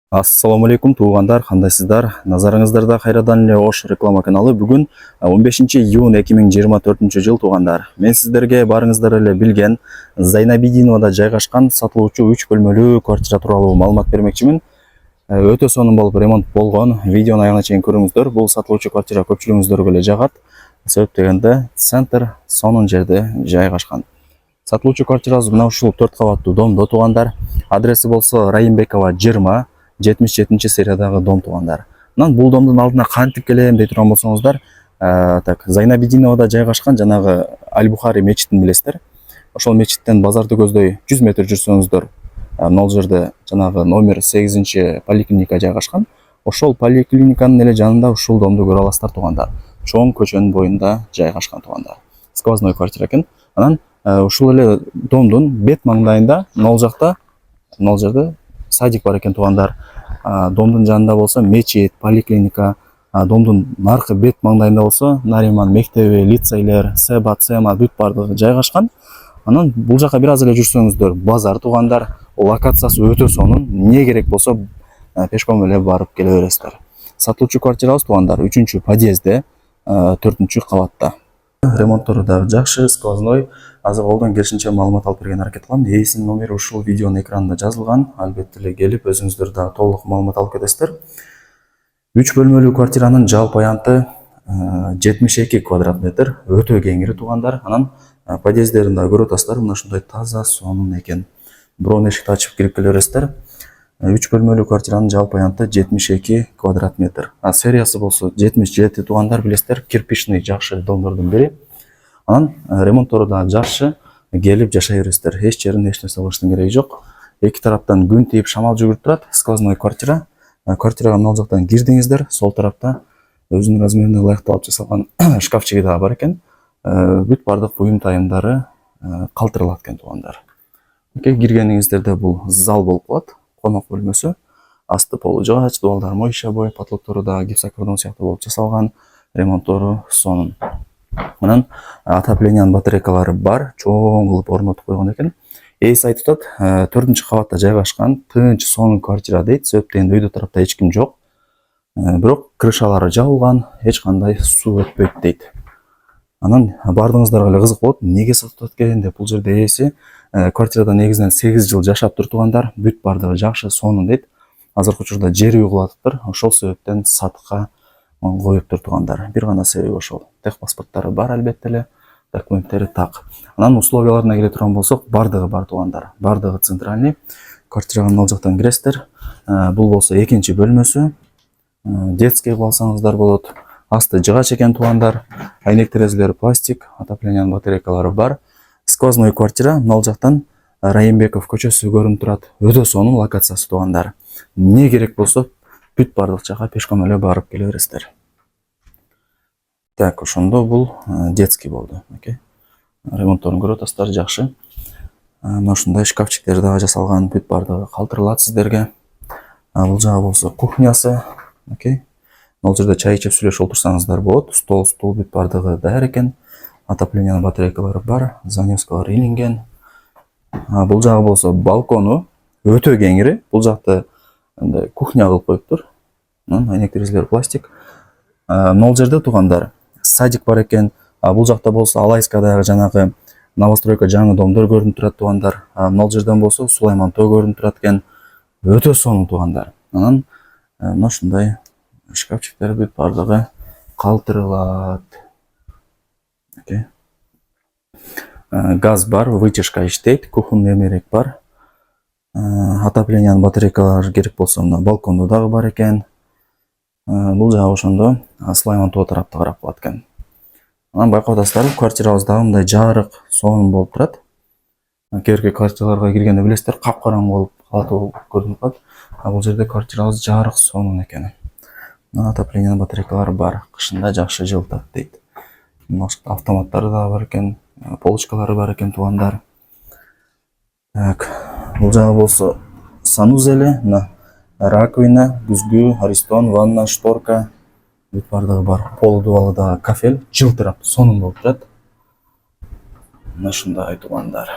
Ассаламу алейкум туугандар, кандайсыздар? Назарыңыздарда кайрадан эле Ош реклама каналы. Бүгүн 15-июнь 2024 жыл туугандар. Мен сиздерге барыңыздар эле билген Зайнабидиновада жайгашкан сатылуучу 3 бөлмөлүү квартира тууралуу маалымат бермекчимин. Өтө сонун болуп ремонт болгон. Видеону аягына чейин көрүңүздөр. Бул сатылуучу квартира көпчүлүгүңүздөргө эле жагат. Себеп дегенде центр сонун жерде жайгашкан. Сатылуучу квартирабыз мына ушул 4 кабаттуу домдо туугандар. Адреси болсо Райымбекова 20, 77-сериядагы дом туугандар. Анан бул домдун алдына кантип келем дей турган болсоңуздар, Зайнабидиновада жайгашкан жанагы Аль-Бухари мечитин билесиздер. Ошол мечиттен базарды көздөй 100 метр жүрсөңүздөр, могул жерде жанагы номер 8 поликлиника жайгашкан. Ошол поликлиниканын эле жанында ушул домду көрө аласыздар туугандар. Чоң көчөнүн боюнда жайгашкан туугандар. Сквозной квартира экен. Анан ушул эле домдун бет маңдайында могул жерде садик бар экен туугандар. Домдун жанында болсо мечит, поликлиника, домдун наркы бет маңдайында болсо Нариман мектеби, лицейлер, Себат, Сема бүт бардыгы жайгашкан. Анан бул жака бир аз эле жүрсөңүздөр базар туугандар. Локациясы өтө сонун. Эмне керек болсо пешком эле барып келе бересиздер. Сатылуучу квартирабыз туугандар 3-подъездде, 4-кабатта. Ремонттору дагы жакшы, сквозной. Азыр колдон келишинче маалымат алып берген аракет кылам. Ээсинин номери ушул видеонун экранында жазылган. Албетте эле келип өзүңүздөр дагы толук маалымат алып кетесиздер. 3 бөлмөлүү квартиранын жалпы аянты 72 квадрат метр, өтө кеңири туугандар. Анан подъездерин дагы көрүп атасыздар, мына ушундай таза сонун экен. Бирок эшикти ачып кирип келе бересиздер. 3 бөлмөлүү квартиранын жалпы аянты 72 квадрат метр. Сериясы болсо 77 туугандар, билесиздер, кирпичный жакшы домдордун бири. Анан ремонттору дагы жакшы, келип жашай бересиздер. Эч жерин эч нерсе кылыштын кереги жок. Эки тараптан күн тийип шамал жүгүрүп турат. Сквозной квартира. Квартирага мына жактан кирдиңиздер, сол тарапта өзүнүн размерине ылайыкталып жасалган шкафчиги дагы бар экен. Бүт бардык буюм тайымдары калтырылат экен туугандар. Киргениңиздерде бул зал болуп калат. Конок бөлмөсү. Асты полу жаач, дубалдар моюща бой, потолоктору дагы гипсокартон сыяктуу болуп жасалган. Ремонттору сонун. Анан отоплениянын батарейкалары бар, чоң кылып орнотуп койгон экен. Ээси айтып атат, 4-кабатта жайгашкан, тынч, сонун квартира дейт. Себеп дегенде үйдө тарапта эч ким жок. Бирок крышалары жабылган, эч кандай суу өтпөйт дейт. Анан бардыгыңыздарга эле кызык болот, эмнеге сатып экен деп. Бул жерде ээси квартирада негизинен 8 жыл жашап тур туугандар. Бүт бардыгы жакшы, сонун дейт. Азыркы учурда жер үй кылатыптыр. Ошол себептен сатыкка коюптур туугандар. Бир гана себеби ошол. Техпаспорттары бар албетте эле, документтери так. Анан условияларына келе турган болсок, бардыгы бар туугандар. Бардыгы центральный. Квартирага мына жактан киресиздер. Бул болсо 2 бөлмөсү. Детский кылып алсаңыздар болот. Асты жыгач экен туугандар. Айнек терезелери пластик, отоплениянын батарейкалары бар. Сквозной квартира, мына жактан Райымбеков көчөсү көрүнүп турат. Өтө сонун локациясы туугандар. Эмне керек болсо бүт бардык жака пешком эле барып келе бересиздер. Так, ошондо бул детский болду. Ремонтторун көрүп атасыздар, жакшы. Мына ушундай шкафчиктер дагы жасалган, бүт бардыгы калтырылат сиздерге. Бул жагы болсо кухнясы. Бул жерде чай ичип сүйлөшүп отурсаңыздар болот. Стол бүт бардыгы даяр экен. Отоплениянын батарейкалары бар, занёскалар илинген. Бул жагы болсо балкону өтө кеңири. Бул жакты кухня кылып коюптур. Айнек терезелери пластик. Могул жерде туугандар садик бар экен. Бул жакта болсо Алайскадагы жанагы новостройка жаңы домдор көрүнүп турат туугандар. Могул жерден болсо Сулайман тоо көрүнүп турат экен. Өтө сонун туугандар. Анан мына ушундай шкафчиктер бүт бардыгы калтырылат. Газ бар, вытяжка иштейт, кухонный эмерек бар. Отоплениянын батарейкалары керек болсо мына балкондо дагы бар экен. Бул жагы ошондо Сулайман тоо тарапта карап калат экен. Анан байкап атасыздар, квартирабыз дагы мындай жарык, сонун болуп турат. Кээ квартираларга киргенде билесиздер, капкараңгы болуп калат, көрүнүп калат. Бул жерде квартирабыз жарык, сонун экен. Отоплениянын батарейкалары бар, кышында жакшы жылытат дейт. Автоматтары да бар экен, полочкалары бар экен туугандар. Бул жагы болсо санузели, раковина, күзгү, аристон, ванна, шторка, бүт бардыгы бар. Полу дубалы да кафель, жылтырап, сонун болуп турат. Мына ушундай туугандар.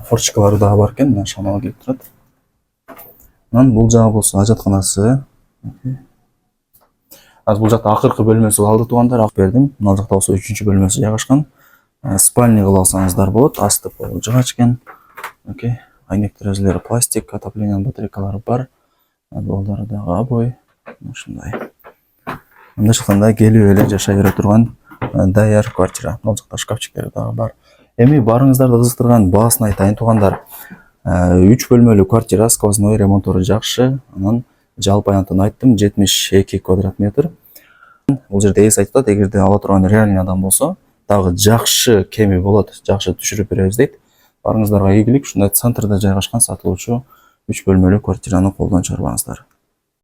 Форчкалары дагы бар экен, шамал келип турат. Анан бул жагы болсо ажатканасы. Азыр бул жакта акыркы бөлмөсү калды туугандар, ак бердим. Мына жакта болсо 3-чү бөлмөсү жайгашкан. Спальня кыла алсаңыздар болот. Асты жыгач экен. Окей. Айнек терезелери пластик, отопление батарейкалары бар. Долдары дагы обой. Ушундай. Мындай шыкканда келип эле жашай бере турган даяр квартира. Бул жакта шкафчиктер дагы бар. Эми барыңыздарды кызыктырган баасын айтайын туугандар. 3 бөлмөлүү квартира, сквозной ремонтору жакшы. Анан жалпы аянтын айттым, 72 квадрат метр. Бул жерде эс айтат, эгерде ала турган реальный адам болсо, дагы жакшы кеми болот, жакшы түшүрүп беребиз дейт. Барыңыздарга ийгилик, ушундай центрда жайгашкан сатылуучу 3 бөлмөлүү квартираны колдон чыгарбаңыздар.